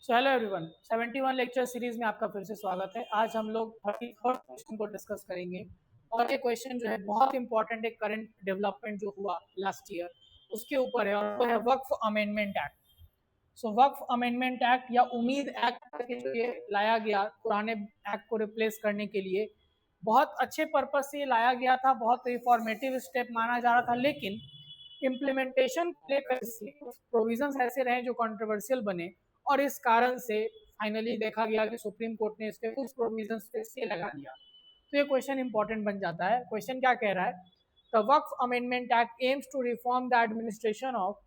So hello everyone, 71 lecture series में आपका फिर से स्वागत है। आज हम लोग 33rd क्वेश्चन को डिस्कस करेंगे और ये क्वेश्चन जो है बहुत इंपॉर्टेंट है। करंट डेवलपमेंट जो हुआ लास्ट ईयर उसके ऊपर है और वो है वक्फ अमेंडमेंट एक्ट। सो वक्फ अमेंडमेंट एक्ट या उम्मीद एक्ट करके जो ये लाया गया पुराने एक्ट को रिप्लेस करने के लिए, बहुत अच्छे पर्पज से ये लाया गया था, बहुत रिफॉर्मेटिव स्टेप माना जा रहा था, लेकिन इम्प्लीमेंटेशन लेकर प्रोविजंस ऐसे रहे जो कंट्रोवर्शियल बने और इस कारण से फाइनली देखा गया कि सुप्रीम कोर्ट ने इसके कुछ प्रोविजंस पे स्टे लगा दिया। तो ये क्वेश्चन इंपॉर्टेंट बन जाता है। क्वेश्चन क्या कह रहा है? The Waqf amendment act aims to reform the administration of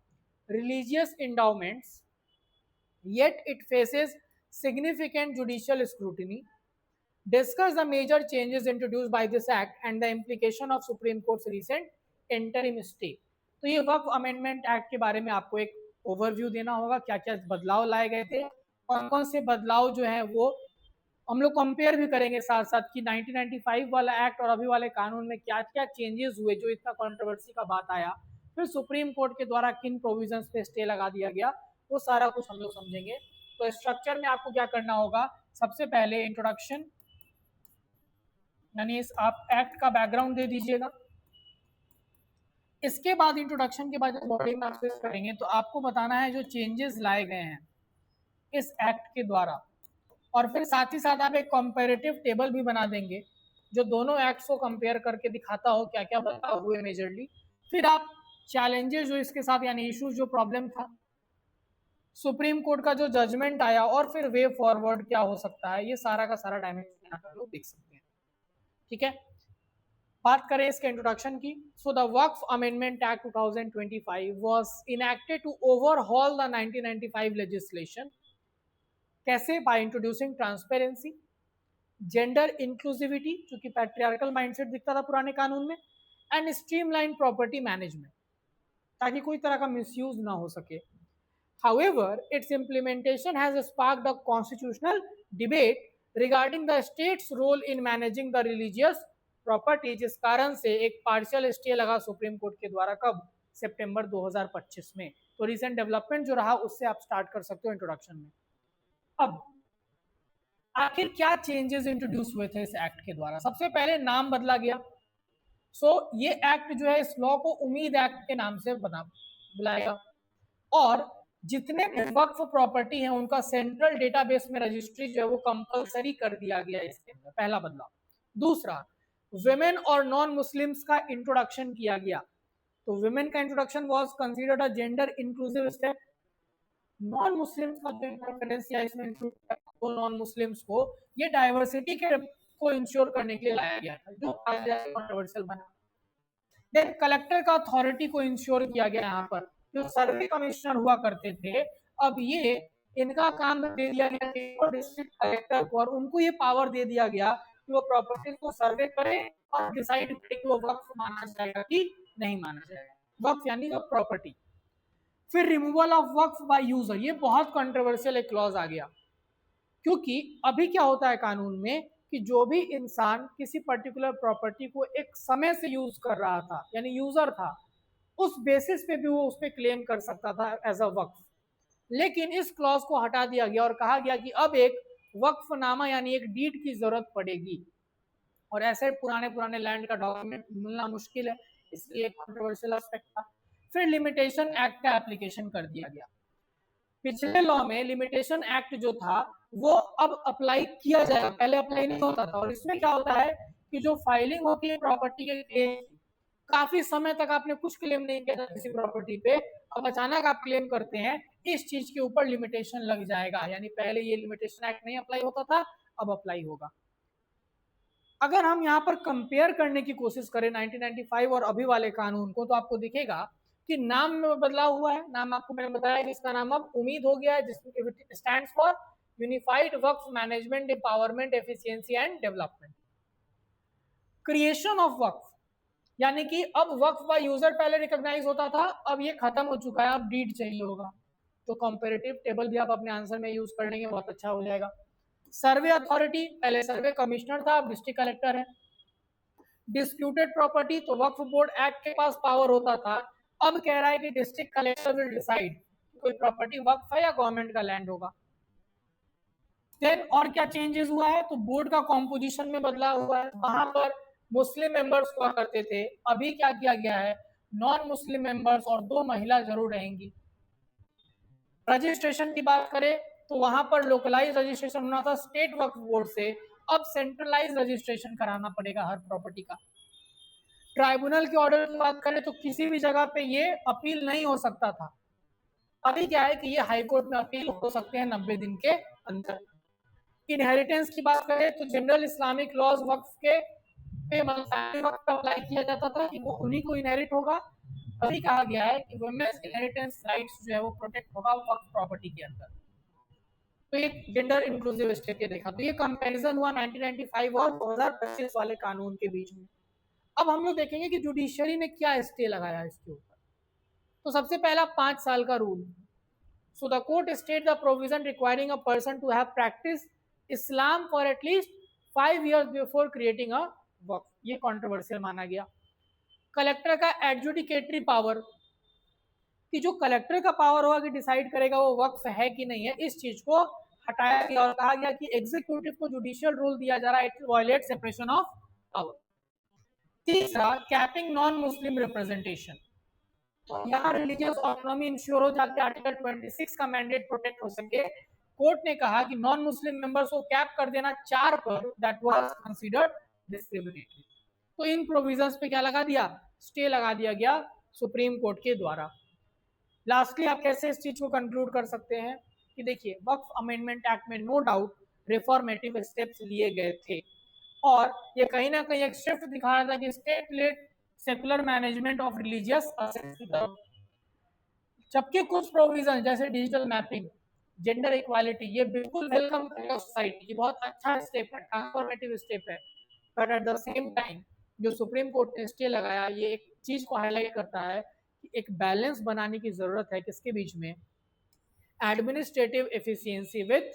religious endowments, yet it faces significant judicial scrutiny. Discuss the major changes introduced by this act and the implication of Supreme Court's recent interim stay. तो ये वक्फ amendment act के बारे में आपको एक overview देना होगा, क्या क्या बदलाव लाए गए थे, कौन कौन से बदलाव जो है वो हम लोग कंपेयर भी करेंगे साथ साथ कि 1995 वाला एक्ट और अभी वाले कानून में क्या क्या चेंजेस हुए जो इतना कंट्रोवर्सी का बात आया, फिर सुप्रीम कोर्ट के द्वारा किन प्रोविजंस पे स्टे लगा दिया गया, वो सारा कुछ हम लोग समझेंगे। तो स्ट्रक्चर में आपको क्या करना होगा, सबसे पहले इंट्रोडक्शन यानी इस आप एक्ट का बैकग्राउंड दे दीजिएगा। इसके बाद इंट्रोडक्शन के बाद जब बॉडी में आप करेंगे तो आपको बताना है जो चेंजेस लाए गए हैं इस एक्ट के द्वारा, और फिर साथ ही साथ आप एक कंपैरेटिव टेबल भी बना देंगे जो दोनों एक्ट्स को कंपेयर करके दिखाता हो क्या क्या बदलाव हुए मेजरली। फिर आप चैलेंजेस जो इसके साथ यानी इश्यूज जो प्रॉब्लम था, सुप्रीम कोर्ट का जो जजमेंट आया और फिर वे फॉरवर्ड क्या हो सकता है, ये सारा का सारा डायमेंशन आप लोग देख सकते हैं। ठीक है, बात करें इसके इंट्रोडक्शन की। So the Waqf amendment act 2025 was enacted to overhaul the 1995 legislation. कैसे? By introducing transparency, gender inclusivity, चूंकि पैट्रियार्कल माइंडसेट दिखता था पुराने कानून में, एंड स्ट्रीमलाइन प्रॉपर्टी मैनेजमेंट, ताकि कोई तरह का मिसयूज ना हो सके। However, its implementation has sparked a constitutional debate regarding the state's role in managing the religious property, जिस कारण से एक पार्शियल स्टे लगा सुप्रीम कोर्ट के द्वारा। कब? सितंबर 2025 में। तो रिसेंट डेवलपमेंट जो रहा उससे आप स्टार्ट कर सकते हो इंट्रोडक्शन में। अब आखिर क्या चेंजेस इंट्रोड्यूस हुए थे इस एक्ट के द्वारा? सबसे पहले नाम बदला गया। ये एक्ट जो है इस लॉ को उम्मीद एक्ट के नाम से बुलाएगा, और जितने भी वक्फ प्रॉपर्टी हैं उनका सेंट्रल डेटाबेस में रजिस्ट्री जो है वो कंपलसरी कर दिया गया इसके अंदर, पहला बदलाव। दूसरा, विमेन और नॉन मुस्लिम्स का इंट्रोडक्शन किया गया। तो विमेन का introduction was considered a gender inclusive step. Non Muslims का जो प्रेफरेंस या इसमें इंक्लूड नॉन मुस्लिम्स को ये डाइवर्सिटी के को इंश्योर करने के लिए लाया गया था, जो कंट्रोवर्शियल बना। देन कलेक्टर का अथॉरिटी को इंश्योर किया गया। यहाँ पर जो सर्वे कमिश्नर हुआ करते थे, अब ये इनका काम दे दिया गया डिस्ट्रिक्ट कलेक्टर को, और उनको ये पावर दे दिया गया कि वो प्रॉपर्टी को सर्वे करे और डिसाइड करे कि वो वक्फ माना जाएगा कि नहीं माना जाएगा। वक्फ यानी प्रॉपर्टी। फिर removal of Waqf by user, ये बहुत कंट्रोवर्शियल एक क्लॉज आ गया, क्योंकि अभी क्या होता है कानून में कि जो भी इंसान किसी पर्टिकुलर प्रॉपर्टी को एक समय से यूज कर रहा था यानी यूजर था, उस बेसिस पे भी वो उस पर क्लेम कर सकता था एज अ वक्फ। लेकिन इस क्लॉज को हटा दिया गया और कहा गया कि अब एक वक्फनामा यानी एक डीड की जरूरत पड़ेगी, और ऐसे पुराने पुराने लैंड का डॉक्यूमेंट मिलना मुश्किल है, इसलिए कंट्रोवर्शियल एस्पेक्ट था। फिर लिमिटेशन एक्ट का एप्लीकेशन कर दिया गया। पिछले लॉ में लिमिटेशन एक्ट जो था वो अब अप्लाई किया जाएगा, पहले अप्लाई नहीं होता था। और इसमें क्या होता है कि जो फाइलिंग होती है प्रॉपर्टी के क्लेम, काफी समय तक आपने कुछ क्लेम नहीं किया था किसी प्रॉपर्टी पे, अब अचानक आप क्लेम करते हैं, इस चीज के ऊपर लिमिटेशन लग जाएगा। यानी पहले ये लिमिटेशन एक्ट नहीं अप्लाई होता था, अब अप्लाई होगा। अगर हम यहाँ पर कंपेयर करने की कोशिश करें 1995 और अभी वाले कानून को, तो आपको दिखेगा कि नाम में बदलाव हुआ है। नाम आपको मैंने बताया कि इसका नाम अब उम्मीद हो गया है, जिसमें stands for unified Waqf management empowerment efficiency and development. Creation of Waqf, यानी कि अब वक्फ बाय यूजर पहले रिकॉग्नाइज होता था, अब ये खत्म हो चुका है, अब डीड चाहिए होगा। तो कंपैरेटिव टेबल भी आप अपने आंसर में यूज कर लेंगे, बहुत अच्छा हो जाएगा। सर्वे अथॉरिटी, पहले सर्वे कमिश्नर था, अब डिस्ट्रिक्ट कलेक्टर है। डिस्प्यूटेड प्रॉपर्टी, तो वक्फ बोर्ड एक्ट के पास पावर होता था, अब कह रहा है कि डिस्ट्रिक्ट कलेक्टर विल डिसाइड कोई प्रॉपर्टी वक्फ है या गवर्नमेंट का लैंड होगा। देन और क्या चेंजेस हुआ है, तो बोर्ड का कॉम्पोजिशन में बदलाव हुआ है। वहां पर मुस्लिम मेंबर्स हुआ करते थे, अभी क्या किया गया है, नॉन मुस्लिम मेंबर्स और 2 महिला जरूर रहेंगी। रजिस्ट्रेशन की बात करें तो वहां पर लोकलाइज रजिस्ट्रेशन होना था स्टेट वक्फ बोर्ड से, अब सेंट्रलाइज रजिस्ट्रेशन कराना पड़ेगा हर प्रॉपर्टी का। ट्राइब्यूनल के ऑर्डर की बात करें तो किसी भी जगह पे ये अपील नहीं हो सकता था, अभी क्या है कि ये हाई कोर्ट में अपील हो सकते हैं 90 दिन के अंदर। इनहेरिटेंस की बात करें तो जनरल इस्लामिक लॉज वक्फ के पे वक्त अप्लाई किया जाता था कि वो उन्हीं को इनहेरिट होगा। अभी कहा गया है कि वुमेन्स इनहेरिटेंस राइट्स जो है वो प्रोटेक्ट होगा वक्फ प्रॉपर्टी के अंदर। तो एक जेंडर इंक्लूसिव स्टेप ये देखा, तो ये कंपैरिजन हुआ 1995 और 2025 वाले कानून के बीच में। अब हम लोग देखेंगे कि जुडिशियरी ने क्या स्टे लगाया इसके ऊपर। तो सबसे पहला 5 साल का rule. So the court stayed the provision requiring a person to have practised Islam for at least 5 years before creating a Waqf, ये कंट्रोवर्शियल माना गया। कलेक्टर का एडजुडिकेटरी पावर, कि जो कलेक्टर का पावर होगा कि डिसाइड करेगा वो वक्फ है कि नहीं है, इस चीज को हटाया गया और कहा गया कि एग्जीक्यूटिव को जुडिशियल रूल दिया जा रहा है, it violate separation of power. तीसरा, कैपिंग नॉन मुस्लिम रिप्रेजेंटेशन, यहाँ रिलीजियस ऑटोनॉमी इंश्योर हो जाती है, आर्टिकल 26 का मैंडेट प्रोटेक्ट हो सके। कोर्ट ने कहा कि नॉन मुस्लिम मेंबर्स को कैप कर देना 4 पर, दैट वाज कंसीडर्ड डिस्क्रिमिनेटरी। तो इन प्रोविजंस पे क्या लगा दिया, स्टे लगा दिया गया सुप्रीम कोर्ट के द्वारा। लास्टली आप कैसे इस चीज को कंक्लूड कर सकते हैं कि देखिए वक्फ अमेंडमेंट एक्ट में नो डाउट रिफॉर्मेटिव स्टेप्स लिए गए थे, और ये कहीं ना कहीं एक शिफ्ट दिखा रहा था कि state lead secular management of religious assets की तरफ। जबकि कुछ प्रोविजन जैसे डिजिटल मैपिंग, जेंडर इक्वालिटी, ये बिल्कुल वेलकम करेगा सोसाइटी की, बहुत अच्छा स्टेप है, ट्रांसफॉर्मेटिव स्टेप है। But at the same time जो सुप्रीम कोर्ट ने स्टे लगाया, ये एक चीज को हाईलाइट करता है कि एक बैलेंस बनाने की जरूरत है किसके बीच में, administrative efficiency with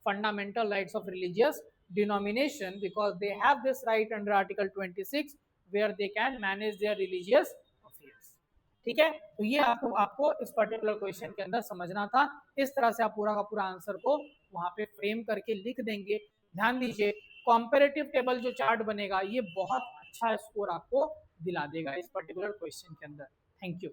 fundamental rights of religious denomination, because they have this right under article 26 where they can manage their religious affairs। ठीक है, तो ये आपको इस पर्टिकुलर क्वेश्चन के अंदर समझना था। इस तरह से आप पूरा का पूरा आंसर को वहां पे फ्रेम करके लिख देंगे। ध्यान दीजिए, कॉम्पेरेटिव टेबल जो चार्ट बनेगा ये बहुत अच्छा स्कोर आपको दिला देगा इस पर्टिकुलर क्वेश्चन के अंदर। Thank you.